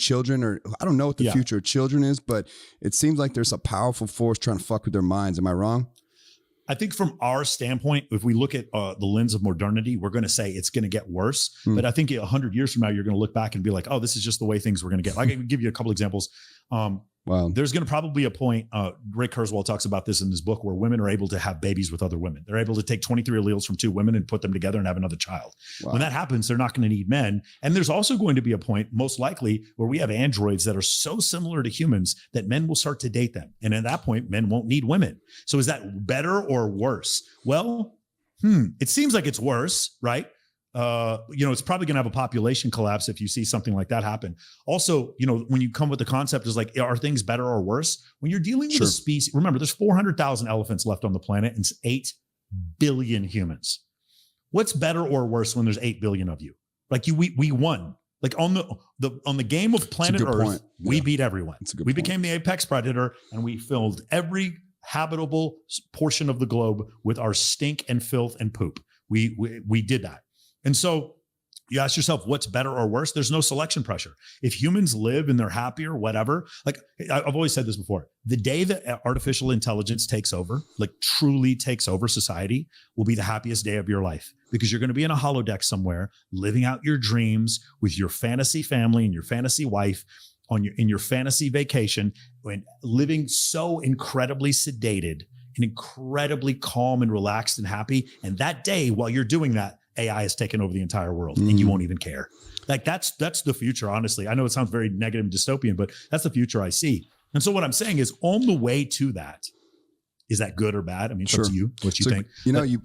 children, or I don't know what the future of children is, but it seems like there's a powerful force trying to fuck with their minds. Am I wrong? I think from our standpoint, if we look at the lens of modernity, we're going to say it's going to get worse. But I think 100 years from now, you're going to look back and be like, oh, this is just the way things were going to get. I can give you a couple examples. Wow. There's going to probably be a point, Ray Kurzweil talks about this in his book, where women are able to have babies with other women. They're able to take 23 alleles from 2 women and put them together and have another child. Wow. When that happens, they're not going to need men. And there's also going to be a point, most likely, where we have androids that are so similar to humans that men will start to date them. And at that point, men won't need women. So is that better or worse? Well, it seems like it's worse, right? It's probably going to have a population collapse if you see something like that happen. Also, when you come with the concept is like, are things better or worse? When you're dealing with a species, remember, there's 400,000 elephants left on the planet and 8 billion humans. What's better or worse when there's 8 billion of you? Like we won. Like on the game of planet Earth, we beat everyone. We became the apex predator, and we filled every habitable portion of the globe with our stink and filth and poop. We did that. And so you ask yourself, what's better or worse? There's no selection pressure. If humans live and they're happier, whatever, like I've always said this before, the day that artificial intelligence takes over, like truly takes over society, will be the happiest day of your life, because you're going to be in a holodeck somewhere, living out your dreams with your fantasy family and your fantasy wife in your fantasy vacation, and living so incredibly sedated and incredibly calm and relaxed and happy. And that day, while you're doing that, AI has taken over the entire world and you won't even care. Like that's the future. Honestly, I know it sounds very negative and dystopian, but that's the future I see. And so what I'm saying is, on the way to that, is that good or bad? I mean, it's up to you, what you think.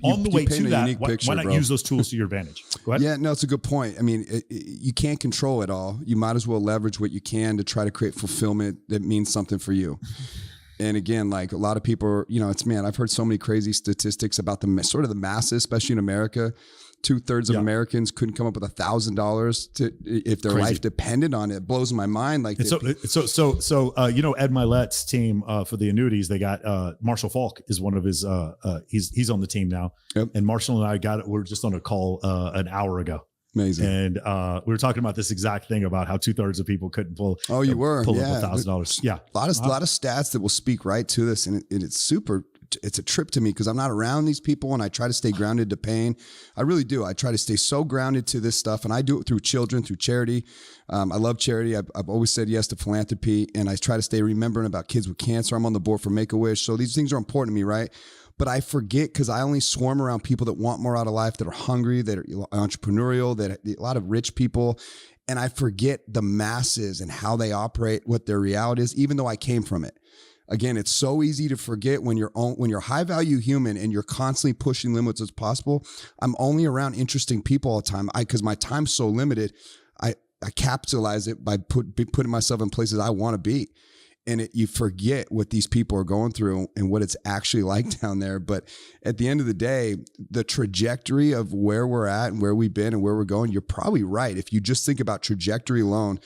On the way to that, why not use those tools to your advantage? Go ahead. Yeah, no, it's a good point. I mean, you can't control it all. You might as well leverage what you can to try to create fulfillment that means something for you. And again, like a lot of people, I've heard so many crazy statistics about the sort of the masses, especially in America. 2/3 of Americans couldn't come up with $1,000 if their life depended on it. It blows my mind. Like Ed Milet's team for the annuities, they got Marshall Falk is one of his. He's on the team now, and Marshall and I we were just on a call an hour ago. Amazing. And we were talking about this exact thing about how 2/3 of people couldn't pull. Oh, you were pull up $1,000. Yeah, a lot of stats that will speak right to this, and it's super. It's a trip to me because I'm not around these people, and I try to stay grounded to pain. I really do. I try to stay so grounded to this stuff, and I do it through children, through charity. I love charity. I've always said yes to philanthropy, and I try to stay remembering about kids with cancer. I'm on the board for Make-A-Wish. So these things are important to me, right? But I forget because I only swarm around people that want more out of life, that are hungry, that are entrepreneurial, that a lot of rich people. And I forget the masses and how they operate, what their reality is, even though I came from it. Again, it's so easy to forget when you're high value human and you're constantly pushing limits as possible. I'm only around interesting people all the time. Because my time's so limited, I capitalize it by putting myself in places I want to be. And you forget what these people are going through and what it's actually like down there. But at the end of the day, the trajectory of where we're at and where we've been and where we're going, you're probably right. If you just think about trajectory alone,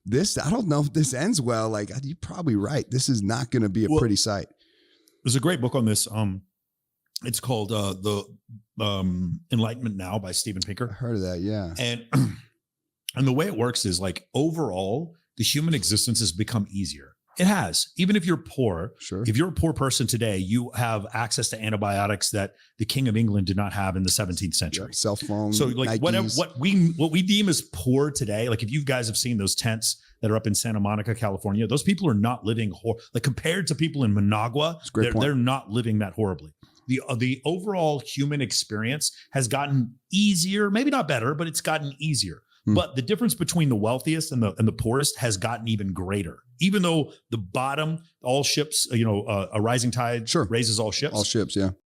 I don't know if this ends well. Like, you're probably right. This is not going to be a pretty sight. There's a great book on this. It's called The Enlightenment Now by Steven Pinker. I heard of that. Yeah. And the way it works is, like, overall, the human existence has become easier. It has. Even if you're poor, if you're a poor person today, you have access to antibiotics that the King of England did not have in the 17th century. Cell phone. So like what we deem as poor today, like if you guys have seen those tents that are up in Santa Monica, California, those people are not living like compared to people in Managua, they're not living that horribly. The overall human experience has gotten easier, maybe not better, but it's gotten easier. But the difference between the wealthiest and the poorest has gotten even greater. Even though the bottom, all ships, a rising tide raises all ships. All ships, yeah.